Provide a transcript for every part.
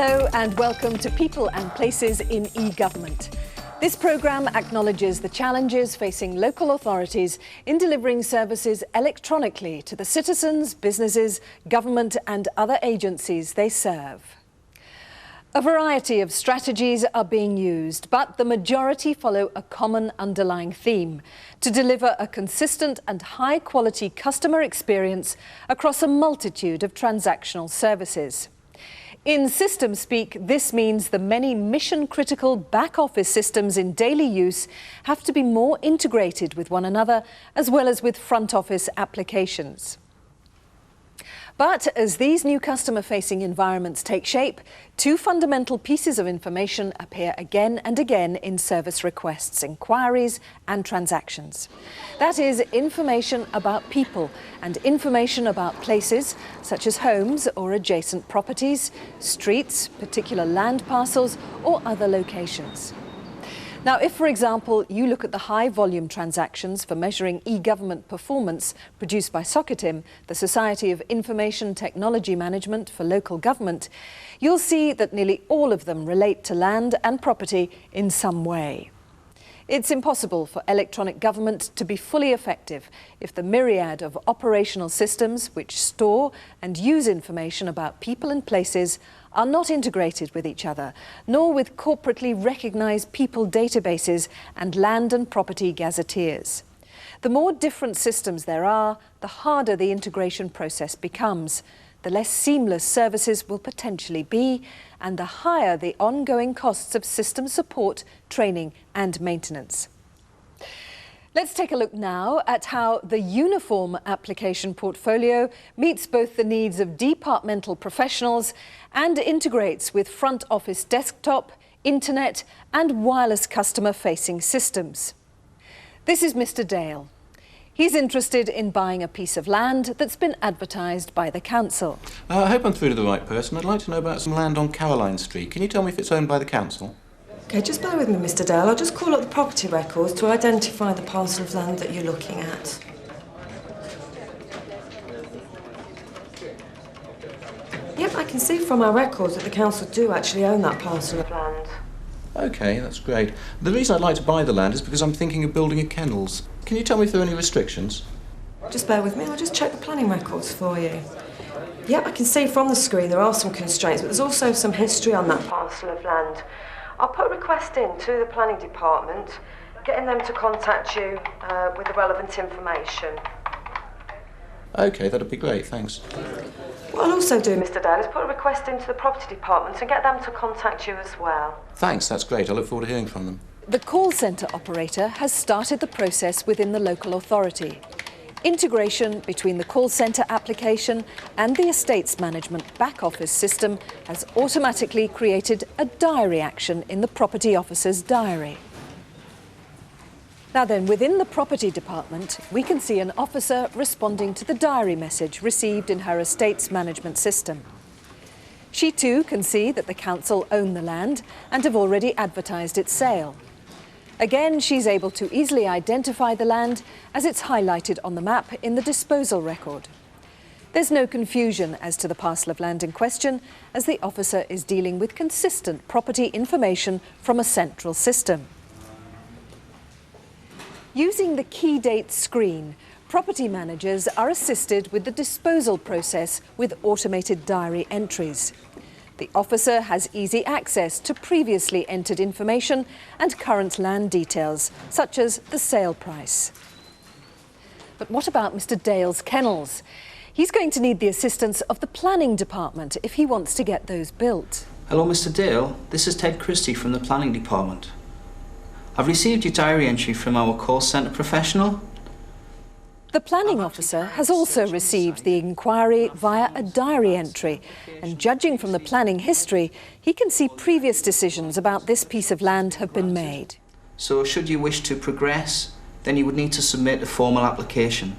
Hello and welcome to People and Places in e-Government. This programme acknowledges the challenges facing local authorities in delivering services electronically to the citizens, businesses, government and other agencies they serve. A variety of strategies are being used, but the majority follow a common underlying theme: to deliver a consistent and high-quality customer experience across a multitude of transactional services. In system speak, this means the many mission-critical back-office systems in daily use have to be more integrated with one another, as well as with front-office applications. But as these new customer-facing environments take shape, two fundamental pieces of information appear again and again in service requests, inquiries and transactions. That is, information about people and information about places, such as homes or adjacent properties, streets, particular land parcels or other locations. Now, if, for example, you look at the high-volume transactions for measuring e-government performance produced by SOCITIM, the Society of Information Technology Management for Local Government, you'll see that nearly all of them relate to land and property in some way. It's impossible for electronic government to be fully effective if the myriad of operational systems which store and use information about people and places are not integrated with each other, nor with corporately recognised people databases and land and property gazetteers. The more different systems there are, the harder the integration process becomes, the less seamless services will potentially be, and the higher the ongoing costs of system support, training and maintenance. Let's take a look now at how the uniform application portfolio meets both the needs of departmental professionals and integrates with front office desktop, internet and wireless customer-facing systems. This is Mr. Dale. He's interested in buying a piece of land that's been advertised by the council. I hope I'm through to the right person. I'd like to know about some land on Caroline Street. Can you tell me if it's owned by the council? OK, just bear with me, Mr. Dale. I'll just call up the property records to identify the parcel of land that you're looking at. Yep, I can see from our records that the council do actually own that parcel of land. OK, that's great. The reason I'd like to buy the land is because I'm thinking of building a kennels. Can you tell me if there are any restrictions? Just bear with me, I'll just check the planning records for you. Yep, I can see from the screen there are some constraints, but there's also some history on that parcel of land. I'll put a request in to the planning department, getting them to contact you with the relevant information. OK, that'd be great, thanks. What I'll also do, Mr. Dale, is put a request into the property department and get them to contact you as well. Thanks, that's great. I look forward to hearing from them. The call centre operator has started the process within the local authority. Integration between the call centre application and the estates management back office system has automatically created a diary action in the property officer's diary. Now then, within the property department, we can see an officer responding to the diary message received in her estates management system. She too can see that the council own the land and have already advertised its sale. Again, she's able to easily identify the land as it's highlighted on the map in the disposal record. There's no confusion as to the parcel of land in question, as the officer is dealing with consistent property information from a central system. Using the key date screen, property managers are assisted with the disposal process with automated diary entries. The officer has easy access to previously entered information and current land details, such as the sale price. But what about Mr. Dale's kennels? He's going to need the assistance of the planning department if he wants to get those built. Hello, Mr. Dale. This is Ted Christie from the planning department. I've received your diary entry from our call centre professional. The planning officer has also received the inquiry via a diary entry, and judging from the planning history, he can see previous decisions about this piece of land have been made. So should you wish to progress, then you would need to submit a formal application.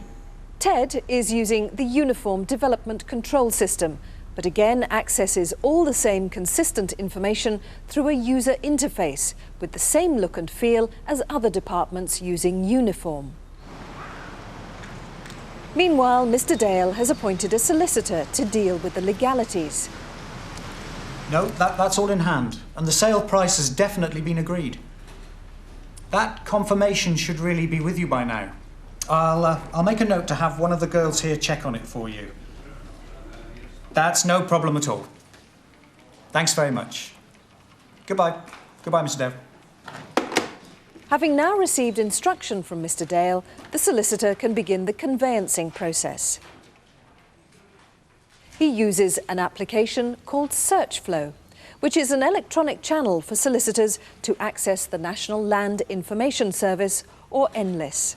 Ted is using the Uniform Development Control System, but again accesses all the same consistent information through a user interface with the same look and feel as other departments using Uniform. Meanwhile, Mr. Dale has appointed a solicitor to deal with the legalities. No, that's all in hand, and the sale price has definitely been agreed. That confirmation should really be with you by now. I'll make a note to have one of the girls here check on it for you. That's no problem at all. Thanks very much. Goodbye. Goodbye, Mr. Dev. Having now received instruction from Mr. Dale, the solicitor can begin the conveyancing process. He uses an application called SearchFlow, which is an electronic channel for solicitors to access the National Land Information Service, or NLIS.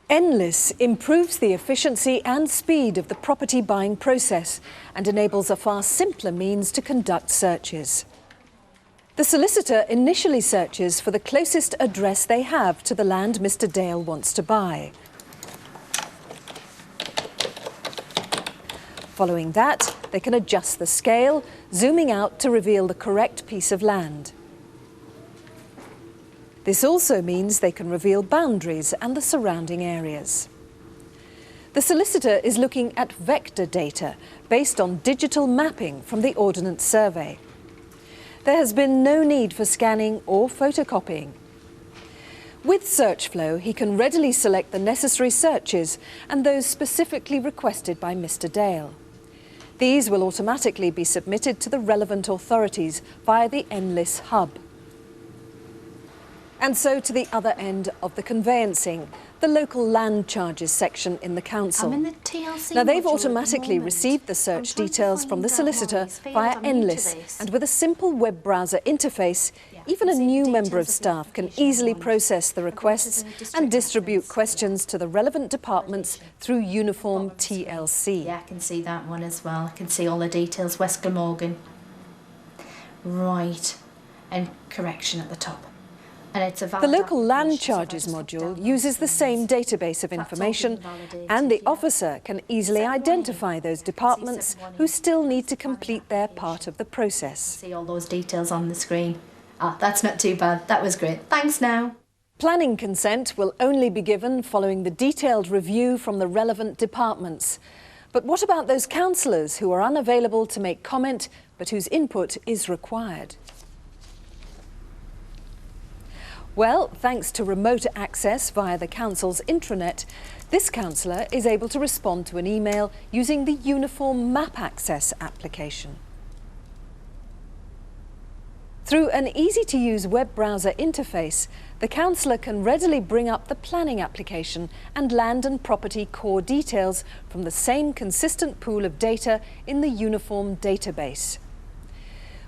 NLIS improves the efficiency and speed of the property buying process and enables a far simpler means to conduct searches. The solicitor initially searches for the closest address they have to the land Mr. Dale wants to buy. Following that, they can adjust the scale, zooming out to reveal the correct piece of land. This also means they can reveal boundaries and the surrounding areas. The solicitor is looking at vector data based on digital mapping from the Ordnance Survey. There has been no need for scanning or photocopying. With SearchFlow, he can readily select the necessary searches and those specifically requested by Mr. Dale. These will automatically be submitted to the relevant authorities via the NLIS hub. And so to the other end of the conveyancing, the local land charges section in the council. I'm in the TLC now they've module at the automatically moment. received the search I'm trying to details from the find out solicitor why he's failed via on me to NLIS, this. and with a simple web browser interface, Yeah, even a I see the new details member of of the staff can application easily online. process the requests and distribute questions to the relevant departments through uniform TLC. Yeah, I can see that one as well. I can see all the details. West Glamorgan. Right. And correction at the top. And it's a The valid local land application, so if I charges just look module down uses the those same things, database of that's all information, been validated, and the yeah. officer can easily Set identify warning. those departments who still need to complete their part of the process. See all those details on the screen. Ah, that's not too bad. That was great. Thanks now. Planning consent will only be given following the detailed review from the relevant departments. But what about those councillors who are unavailable to make comment but whose input is required? Well, thanks to remote access via the council's intranet, this councillor is able to respond to an email using the Uniform Map Access application. Through an easy-to-use web browser interface, the councillor can readily bring up the planning application and land and property core details from the same consistent pool of data in the Uniform database.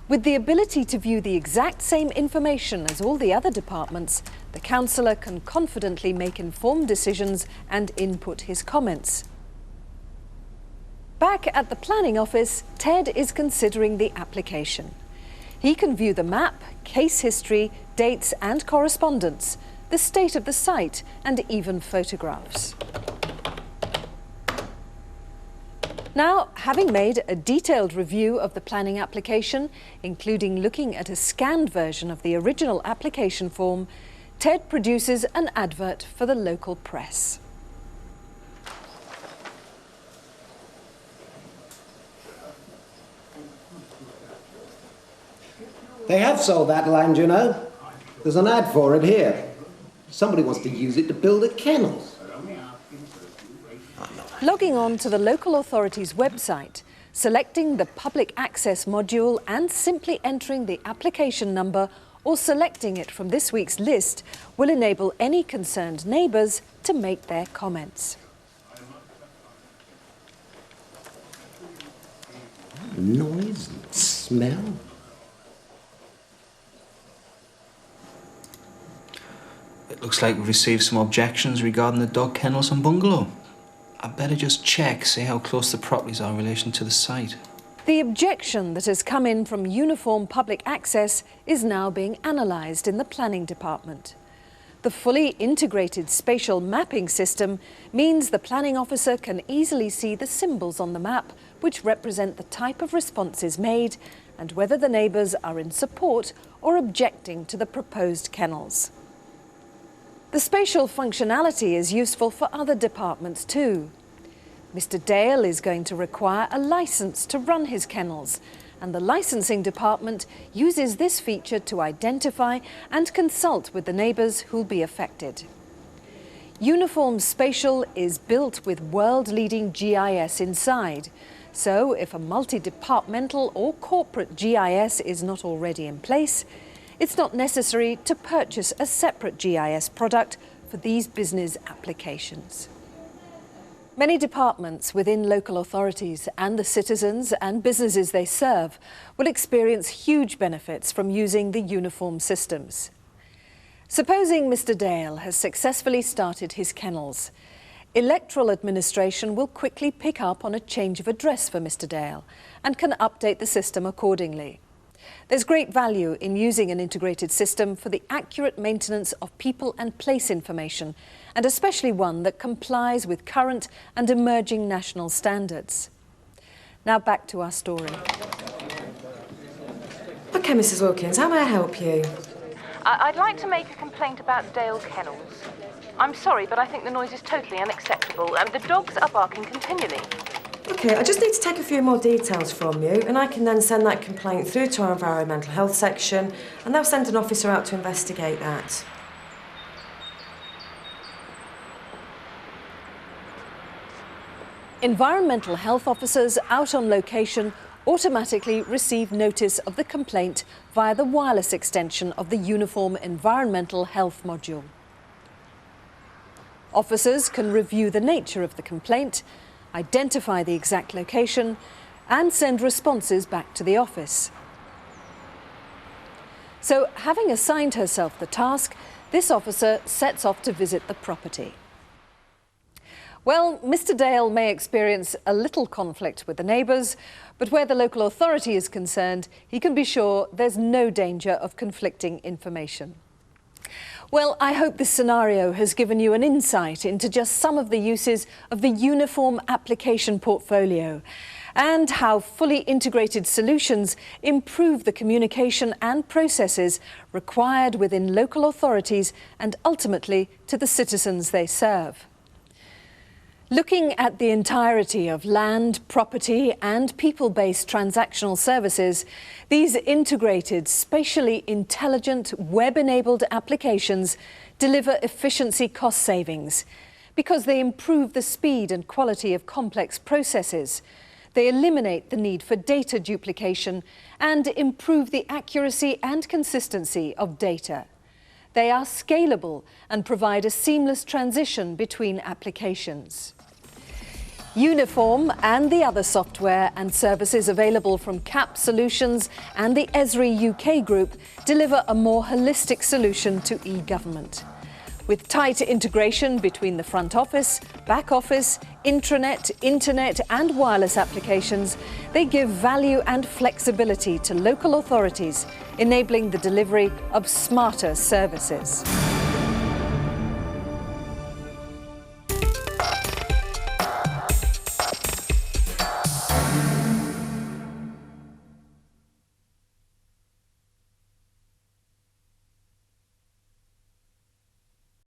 With the ability to view the exact same information as all the other departments, the councillor can confidently make informed decisions and input his comments. Back at the planning office, Ted is considering the application. He can view the map, case history, dates and correspondence, the state of the site and even photographs. Now, having made a detailed review of the planning application, including looking at a scanned version of the original application form, Ted produces an advert for the local press. They have sold that land, you know. There's an ad for it here. Somebody wants to use it to build a kennel. Logging on to the local authority's website, selecting the public access module and simply entering the application number or selecting it from this week's list will enable any concerned neighbours to make their comments. Noise and smell. It looks like we've received some objections regarding the dog kennels and bungalow. I'd better just check, see how close the properties are in relation to the site. The objection that has come in from Uniform Public Access is now being analysed in the planning department. The fully integrated spatial mapping system means the planning officer can easily see the symbols on the map which represent the type of responses made and whether the neighbours are in support or objecting to the proposed kennels. The spatial functionality is useful for other departments too. Mr. Dale is going to require a licence to run his kennels, and the licensing department uses this feature to identify and consult with the neighbours who'll be affected. Uniform Spatial is built with world-leading GIS inside, so if a multi-departmental or corporate GIS is not already in place, it's not necessary to purchase a separate GIS product for these business applications. Many departments within local authorities and the citizens and businesses they serve will experience huge benefits from using the uniform systems. Supposing Mr. Dale has successfully started his kennels, electoral administration will quickly pick up on a change of address for Mr. Dale and can update the system accordingly. There's great value in using an integrated system for the accurate maintenance of people and place information, and especially one that complies with current and emerging national standards. Now back to our story. OK, Mrs. Wilkins, how may I help you? I'd like to make a complaint about Dale Kennels. I'm sorry, but I think the noise is totally unacceptable. The dogs are barking continually. OK, I just need to take a few more details from you, and I can then send that complaint through to our environmental health section, and they'll send an officer out to investigate that. Environmental health officers out on location automatically receive notice of the complaint via the wireless extension of the Uniform Environmental Health module. Officers can review the nature of the complaint, identify the exact location, and send responses back to the office. So, having assigned herself the task, this officer sets off to visit the property. Well, Mr. Dale may experience a little conflict with the neighbours, but where the local authority is concerned, he can be sure there's no danger of conflicting information. Well, I hope this scenario has given you an insight into just some of the uses of the uniform application portfolio and how fully integrated solutions improve the communication and processes required within local authorities and ultimately to the citizens they serve. Looking at the entirety of land, property and people-based transactional services, these integrated, spatially intelligent, web-enabled applications deliver efficiency cost savings because they improve the speed and quality of complex processes. They eliminate the need for data duplication and improve the accuracy and consistency of data. They are scalable and provide a seamless transition between applications. Uniform and the other software and services available from CAP Solutions and the Esri UK Group deliver a more holistic solution to e-government. With tight integration between the front office, back office, intranet, internet and wireless applications, they give value and flexibility to local authorities, enabling the delivery of smarter services.